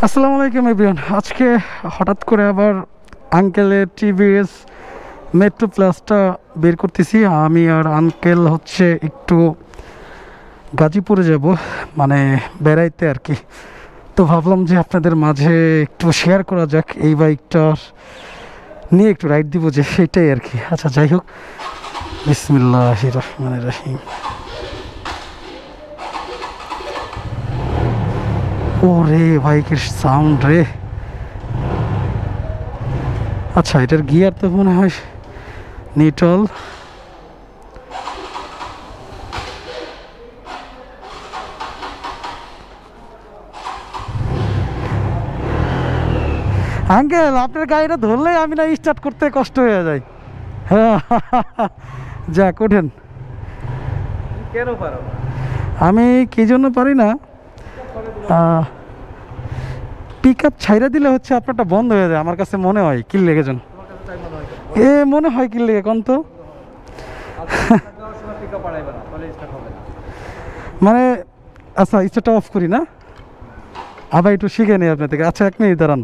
আসসালামু আলাইকুম এভরিওয়ান। আজকে হঠাৎ করে আবার আঙ্কেলের টিভিএস মেট্রো প্লাসটা বের করতেছি। আমি আর আঙ্কেল হচ্ছে একটু গাজীপুরে যাব, মানে বেড়াইতে আর কি। তো ভাবলাম যে আপনাদের মাঝে একটু শেয়ার করা যাক, এই বাইকটার নিয়ে একটু রাইড দিব, যে সেটাই আর কি। আচ্ছা যাই হোক, বিসমিল্লাহির রহমানির রহিম। ওরে বাইকের সাউন্ড রে। আচ্ছা, এটার গিয়ার তো মনে হয় নিউট্রাল। আঙ্কেল, আপনার গাড়িটা ধরলেই আমি না স্টার্ট করতে কষ্ট হয়ে যায়। হ্যাঁ যাক, ওঠেন। কেন পারো? আমি কি জন্য পারি না, পিক আপ ছাইরা দিলে হচ্ছে আপনারটা বন্ধ হয়ে যায় আমার কাছে মনে হয়। কিল লেগে যান এ মনে হয়, কিল লেগে কোন তো মানে। আচ্ছা, স্টার্টটা অফ করি না, আবার একটু শিখে নিই আপনার থেকে। আচ্ছা, 1 মিনিট দাঁড়ান।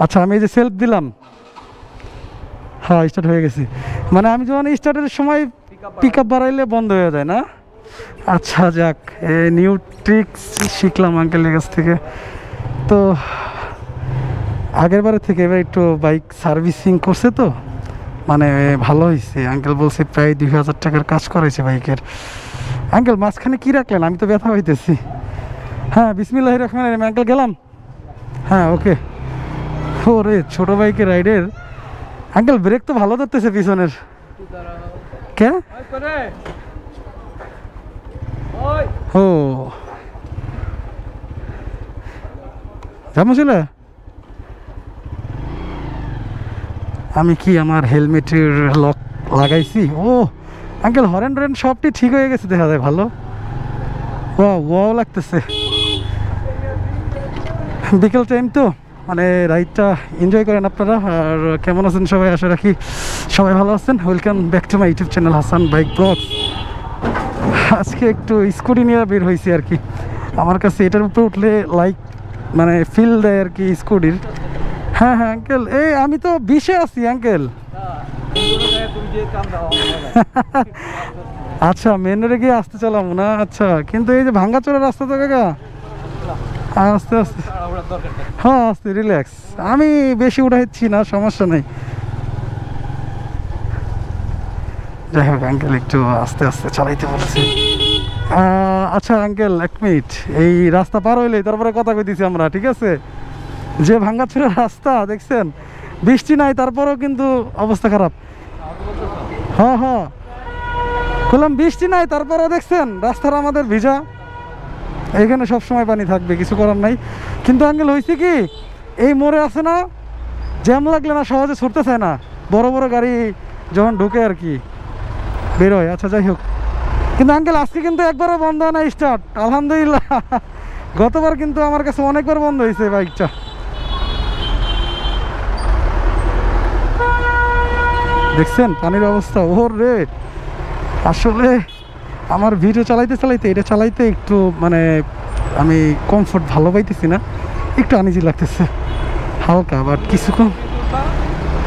আচ্ছা, আমি এই যে সেলফ দিলাম, হ্যাঁ স্টার্ট হয়ে গেছি। মানে আমি যখন স্টার্টের সময় পিক আপ বাড়াইলে বন্ধ হয়ে যায় না। আচ্ছা যাক, নিউ ট্রিক্স শিখলাম আঙ্কেলের কাছ থেকে। তো আগের বারের থেকে এবার একটু বাইক সার্ভিসিং করছে, তো মানে ভালো হয়েছে। আঙ্কেল বলছে প্রায় 2000 টাকার কাজ করেছে বাইকের। আঙ্কেল মাঝখানে কি রাখলেন? আমি তো ব্যথা হইতেছি। হ্যাঁ, বিসমিল্লাহির রহমানির রহিম। আঙ্কেল গেলাম। হ্যাঁ ওকে। ওরে ছোটো বাইকের রাইডের আঙ্কেল ব্রেক তো ভালো ধরতেছে পিছনের। কে ও যাবো? আমি কি আমার হেলমেটের লক লাগাইছি? ও আঙ্কেল, হরেন টরেন সবটি ঠিক হয়ে গেছে, দেখা যায় ভালো। ওয়াও লাগতেছে। বিকেল টাইম তো, মানে রাইডটা এনজয় করেন আপনারা। আর কেমন আছেন সবাই? আশা রাখি সবাই ভালো আছেন। Welcome back to my YouTube channel Hasan bike blogs. আজকে একটু স্কুটি নিয়ে বের হয়েছি আর কি। আমার কাছে এটার উপরে উঠলে লাইক মানে ফিল দেয় আর কি স্কুটির। হ্যাঁ হ্যাঁ আঙ্কেল, এই আমি তো 20-এ আছি আঙ্কেল। আচ্ছা, মেন রোডে গিয়ে আসতে চালাম না। আচ্ছা, কিন্তু এই যে ভাঙ্গাচোরা রাস্তা তো কাকা, আস্তে আস্তে। হ্যাঁ আস্তে, রিল্যাক্স। আমি বেশি উঠাচ্ছি না, সমস্যা নেই। যাই হোক আঙ্কেল, একটু আস্তে আস্তে চালাইতে বলছি। আচ্ছা আঙ্কেল, 1 মিনিট। এই রাস্তা পার হইলে তারপরে কথা কইতেছি আমরা, ঠিক আছে? যে ভাঙ্গাচোরা রাস্তা দেখছেন, বৃষ্টি নাই তারপরেও কিন্তু অবস্থা খারাপ। হ্যাঁ হ্যাঁ বললাম, বৃষ্টি নাই তারপরেও দেখছেন রাস্তার আমাদের ভিজা। এখানে সব সময় পানি থাকবে, কিছু করার নাই। কিন্তু আঙ্কেল হয়েছে কি, এই মোড়ে আছে না, জ্যাম লাগলে না সহজে ছুটতে চায় না, বড় বড় গাড়ি যখন ঢুকে আর কি বেরোয়। আচ্ছা যাই হোক, কিন্তু আঙ্কেল আজকে কিন্তু একবারও বন্ধ হয় না স্টার্ট, আলহামদুলিল্লাহ। গতবার কিন্তু আমার কাছে অনেকবার বন্ধ হয়েছে বাইকটা। দেখছেন পানির অবস্থা? ওর রে, আসলে আমার ভিডিও চালাইতে চালাইতে এটা চালাইতে একটু মানে আমি কমফোর্ট ভালো পাইতেছি না, একটু আনইজি লাগতেছে হালকা। বাট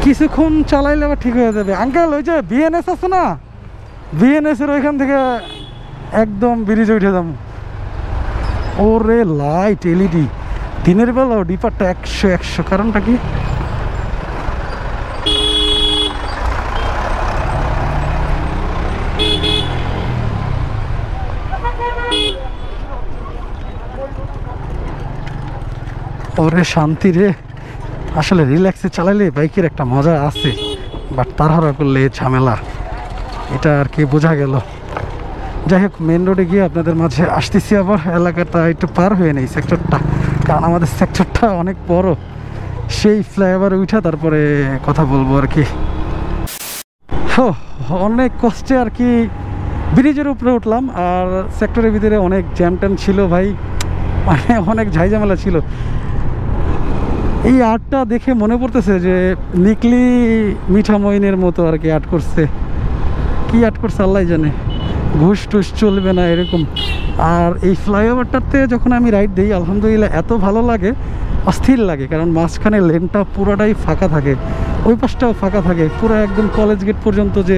কিছুক্ষণ চালাইলে আবার ঠিক হয়ে যাবে। আঙ্কেল ওই যে বিএনএস আছে না, বিএনএস এর ওইখান থেকে একদম ব্রিজে উঠে যাবো। ওরে লাইট এলইডি, দিনের বেলাও ডিপারটা 100 কারণটা কি? ওরে শান্তি রে। আসলে রিল্যাক্সে চালাইলে বাইকের একটা মজা আছে, বাট তাড়াহুড়া করলে ঝামেলা, এটা আর কি বোঝা গেল। যাই হোক, মেন রোডে গিয়ে আপনাদের মাঝে আসতেছি আবার। এলাকাটা একটু পার হয়ে নেই সেক্টরটা, কারণ আমাদের সেক্টরটা অনেক বড়। সেই ফ্লাইওভারে উঠে তারপরে কথা বলবো আর কি। অনেক কষ্টে আর কি ব্রিজের উপরে উঠলাম। আর সেক্টরের ভিতরে অনেক জ্যাম ট্যাম ছিল ভাই, মানে অনেক ঝাইঝামেলা ছিল। এই আর্টটা দেখে মনে পড়তেছে যে নিকলি মিঠা মইনের মতো আর কি আর্ট করছে। কি আর্ট করছে আল্লাহ জানে। ঘুষ টুস চলবে না এরকম। আর এই ফ্লাইওভারটাতে যখন আমি রাইড দিই আলহামদুলিল্লাহ এত ভালো লাগে, অস্থির লাগে, কারণ মাঝখানে লেনটা পুরোটাই ফাঁকা থাকে, ওই পাশটাও ফাঁকা থাকে, পুরো একদম কলেজ গেট পর্যন্ত যে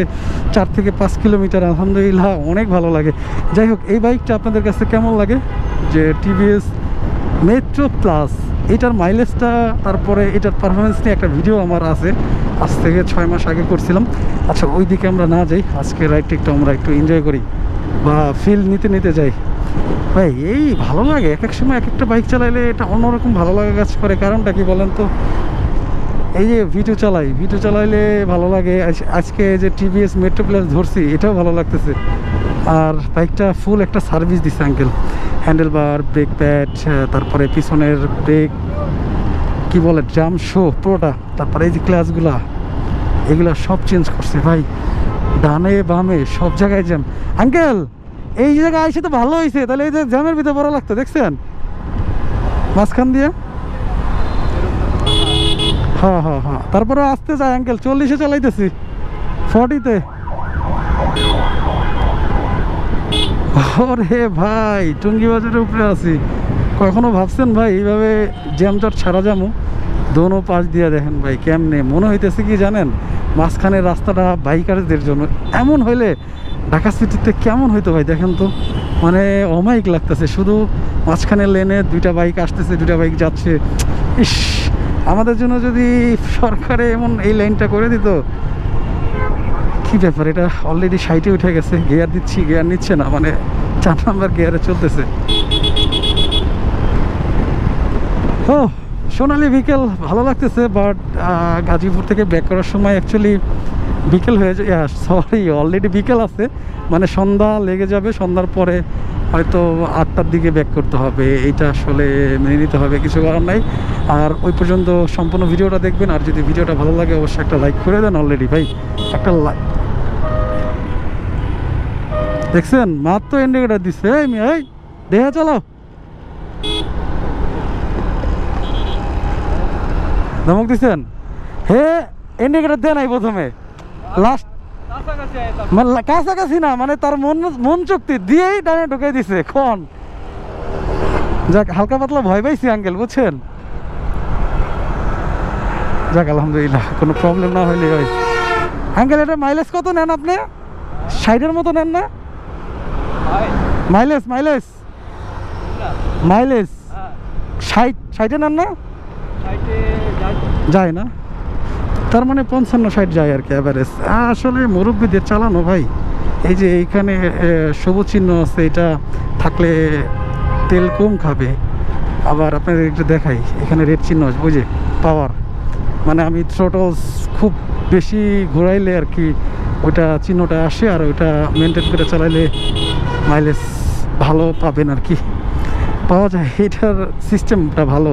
4 থেকে 5 কিলোমিটার, আলহামদুলিল্লাহ অনেক ভালো লাগে। যাই হোক, এই বাইকটা আপনাদের কাছে কেমন লাগে? যে টিভিএস মেট্রো প্লাস, এটার মাইলেজটা তারপরে এটার পারফরমেন্স নিয়ে একটা ভিডিও আমার আছে, আজ থেকে 6 মাস আগে করছিলাম। আচ্ছা, ওই দিকে আমরা না যাই, আজকে রাইডটা একটু আমরা একটু এনজয় করি বা ফিল নিতে নিতে যাই। ভাই এই ভালো লাগে, এক এক সময় এক একটা বাইক চালাইলে এটা অন্যরকম ভালো লাগা কাজ করে। কারণটা কি বলেন তো? এই যে ভিডিও চালাইলে ভালো লাগে। আজকে যে টিভিএস মেট্রো প্লাস ধরছি, এটাও ভালো লাগতেছে। আর বাইকটা ফুল একটা সার্ভিস দিচ্ছে আঙ্কেল, হ্যান্ডেল বার, ব্রেক প্যাড, তারপরে পিছনের ব্রেক কি বলে ড্রাম শো পুরোটা, তারপরে এই যে ক্লাচগুলা এগুলা সব চেঞ্জ করছে ভাই, ডানে বামে সব জায়গায় জ্যাম। আঙ্কেল এই জায়গায় আইসে তো ভালো হয়েছে, তাহলে এই যে জ্যামের ভিতরে বড় লাগতো, দেখছেন মাঝখান দিয়ে? হ্যাঁ হ্যাঁ হ্যাঁ, তারপরে আসতে যায় আঙ্কেল, 40-এ চালাইতেছি, 40-তে। ওরে ভাই, টুঙ্গি বাজারের উপরে আছি। কখনো ভাবছেন ভাই এইভাবে জ্যামজট ছাড়া যাবো? দোনো পাশ দিয়ে দেখেন ভাই কেমনে মনে হইতেছে কি জানেন, মাঝখানের রাস্তাটা বাইকারদের জন্য। এমন হইলে ঢাকা সিটিতে কেমন হইতো ভাই দেখেন তো, মানে অমায়িক লাগতেছে। শুধু মাঝখানের লেনে 2টা বাইক আসতেছে, 2টা বাইক যাচ্ছে। ইস, আমাদের জন্য যদি সরকারে এমন এই লাইনটা করে দিত। কি ব্যাপার, এটা অলরেডি 60-এ উঠে গেছে, গিয়ার দিচ্ছি, গিয়ার নিচ্ছে না, মানে 4 নাম্বার গিয়ারে চলতেছে। ও সোনালি বিকেল ভালো লাগতেছে, বাট গাজীপুর থেকে ব্যাক করার সময় অ্যাকচুয়ালি বিকেল হয়ে যায়, সরি অলরেডি বিকেল আছে, মানে সন্ধ্যা লেগে যাবে। সন্ধ্যার পরে হয়তো 8টার দিকে ব্যাক করতে হবে, এইটা আসলে মেনে নিতে হবে, কিছু করার নাই। আর ওই পর্যন্ত সম্পূর্ণ ভিডিওটা দেখবেন, আর যদি ভিডিওটা ভালো লাগে অবশ্যই একটা লাইক করে দেন। অলরেডি ভাই একটা লাইক দেখছেন, মাত্র ইন্ডিকেটার দিচ্ছে। এই দেখা চালাও, ধমক দিচ্ছেন হে, ইন্ডিকেটার দেয় নাই প্রথমে, লাস্ট কাছাকাছি না, মানে তার মন শক্তি দিয়েই ডানে ঢুকে দিছে। কোন যাক, হালকা পাতলা ভয় পাইছি আঙ্কেল, বুঝছেন? যাক আলহামদুলিল্লাহ, কোনো প্রবলেম না হইলে হয়। আঙ্কেল এটা মাইলেজ কত নেন আপনি? 60-এর মতো নেন না? মাইলেজ 60-এ নেন না? যায় না, তার মানে 55-60 যায় আর কি অ্যাভারেজ। আসলে মুরব্বীদের চালানো ভাই, এই যে এইখানে সবুজ চিহ্ন আছে, এটা থাকলে তেল কম খাবে। আবার আপনাদের একটু দেখাই, এখানে রেড চিহ্ন আছে, বুঝে পাওয়ার, মানে আমি থ্রোটলস খুব বেশি ঘোরাইলে আর কি ওইটা চিহ্নটা আসে, আর ওইটা মেনটেন করে চালাইলে মাইলেজ ভালো পাবেন আর কি, পাওয়া যায়। এটার সিস্টেমটা ভালো,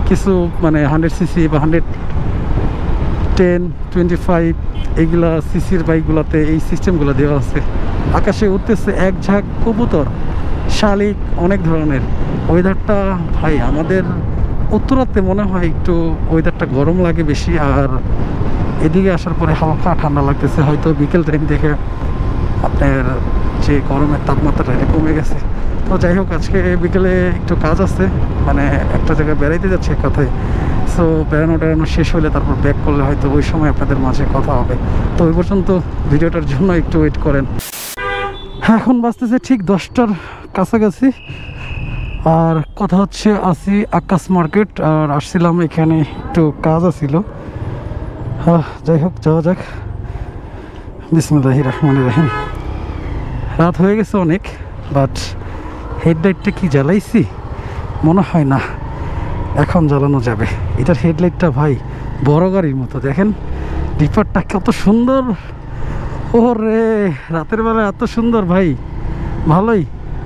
কিছু মানে 100cc বা 110, 25 এইগুলা সিসির বাইকগুলোতে এই সিস্টেমগুলো দেওয়া আছে। আকাশে উঠতেছে এক ঝাঁক কবুতর, শালিক, অনেক ধরনের। ওয়েদারটা ভাই আমাদের উত্তরাতে মনে হয় একটু ওয়েদারটা গরম লাগে বেশি, আর এদিকে আসার পরে হালকা ঠান্ডা লাগতেছে। হয়তো বিকেল টাইম দেখে আপনার যে গরমের তাপমাত্রাটা এটা কমে গেছে। তো যাই হোক, আজকে বিকেলে একটু কাজ আছে, মানে একটা জায়গায় বেড়াইতে যাচ্ছে এক কথায়। সো বেড়ানো শেষ হলে তারপর ব্যাক করলে হয়তো ওই সময় আপনাদের মাঝে কথা হবে। তো ওই পর্যন্ত ভিডিওটার জন্য একটু ওয়েট করেন। এখন বাজতেছে ঠিক 10টার কাছাকাছি, আর কথা হচ্ছে আসি আকাশ মার্কেট, আর আসছিলাম এখানে একটু কাজ আছিল। যাই হোক, যাওয়া যাক। বিসমিল্লাহির রহমানির রহিম। রাত হয়ে গেছে অনেক, বাট হেডলাইটটা কি জ্বালাইছি? মনে হয় না এখন জ্বালানো যাবে। এটার হেডলাইটটা ভাই বড় গাড়ির মতো, দেখেন ডিপারটা কত সুন্দর। ওরে রাতের বেলা এত সুন্দর ভাই, ভালোই।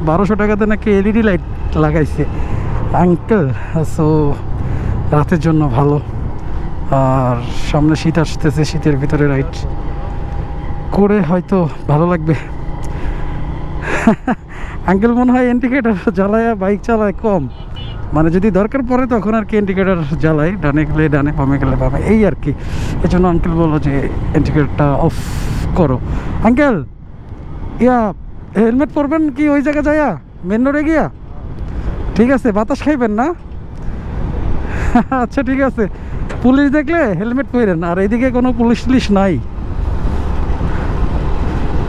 1200 টাকাতে নাকি এলইডি লাইট লাগাইছে আঙ্কেল। সো রাতের জন্য ভালো। আর সামনে শীত আসতেছে, শীতের ভিতরে রাইড করে হয়তো ভালো লাগবে। আঙ্কেল মনে হয় ইন্ডিকেটার জ্বালায় বাইক চালায় কম, মানে যদি দরকার পড়ে তখন আর কি ইন্ডিকেটার জ্বালাই, ডানে গেলে ডানে, বামে গেলে বামে, এই আর কি। এই জন্য আঙ্কেল বললো যে ইন্ডিকেটারটা অফ করো। আঙ্কেল হেলমেট পরবেন কি ওই জায়গায় যাইয়া মেন রোডে গিয়া? ঠিক আছে, বাতাস খাইবেন না? আচ্ছা ঠিক আছে, পুলিশ দেখলে হেলমেট পরেন। আর এইদিকে কোনো পুলিশ টুলিশ নাই।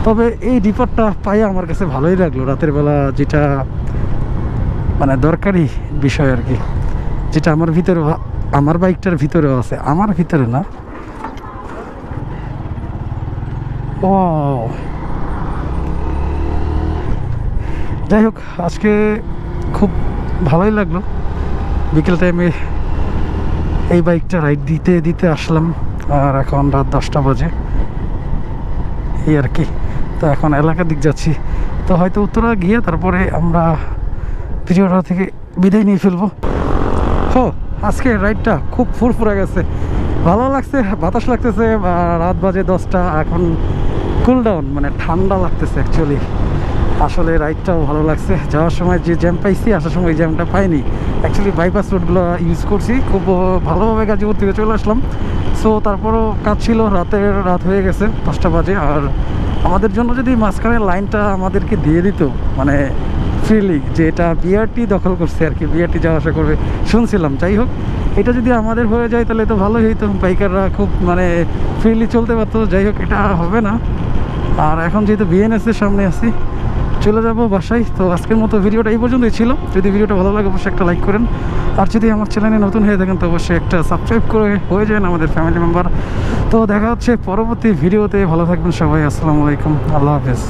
তবে এই ডিপারটা পাই আমার কাছে ভালোই লাগলো রাতের বেলা, যেটা মানে দরকারি বিষয় আর কি, যেটা আমার ভিতরে, আমার বাইকটার ভিতরেও আছে, আমার ভিতরে না। ও যাই হোক, আজকে খুব ভালোই লাগলো বিকেল টাইমে এই বাইকটা রাইড দিতে দিতে আসলাম। আর এখন রাত 10টা বাজে এই আর কি। তো এখন এলাকার দিক যাচ্ছি, তো হয়তো উত্তরা গিয়ে তারপরে আমরা ভিডিওটা থেকে বিদায় নিয়ে ফেলবো। হো, আজকে রাইডটা খুব ফুরফুরে গেছে, ভালো লাগছে, বাতাস লাগতেছে। রাত বাজে 10টা, এখন কুল ডাউন, মানে ঠান্ডা লাগতেছে অ্যাকচুয়ালি। আসলে রাইডটাও ভালো লাগছে। যাওয়ার সময় যে জ্যাম পাইছি, আসার সময় এই জ্যামটা পাইনি। অ্যাকচুয়ালি বাইপাস রোডগুলো ইউজ করছি, খুব ভালোভাবে গাজীপুর থেকে চলে আসলাম। সো তারপরও কাজ ছিল, রাত হয়ে গেছে 10টা বাজে। আর আমাদের জন্য যদি মাঝখানে লাইনটা আমাদেরকে দিয়ে দিত, মানে ফ্রিলি, যে এটা বিআরটি দখল করছে আর কি, বিআরটি যাওয়া আসা করবে শুনছিলাম। যাই হোক, এটা যদি আমাদের হয়ে যায় তাহলে তো ভালোই হইতো, বাইকাররা খুব মানে ফ্রিলি চলতে পারতো। যাই হোক, এটা হবে না। আর এখন যেহেতু বিএনএসের সামনে আছি, চলে যাব বাসায়। তো আজকের মতো ভিডিওটা এই পর্যন্তই ছিল। যদি ভিডিওটা ভালো লাগে অবশ্যই একটা লাইক করেন, আর যদি আমার চ্যানেলে নতুন হয়ে থাকেন তো অবশ্যই একটা সাবস্ক্রাইব করে হয়ে যান আমাদের ফ্যামিলি মেম্বার। তো দেখা হচ্ছে পরবর্তী ভিডিওতে, ভালো থাকবেন সবাই, আসসালামু আলাইকুম, আল্লাহ হাফেজ।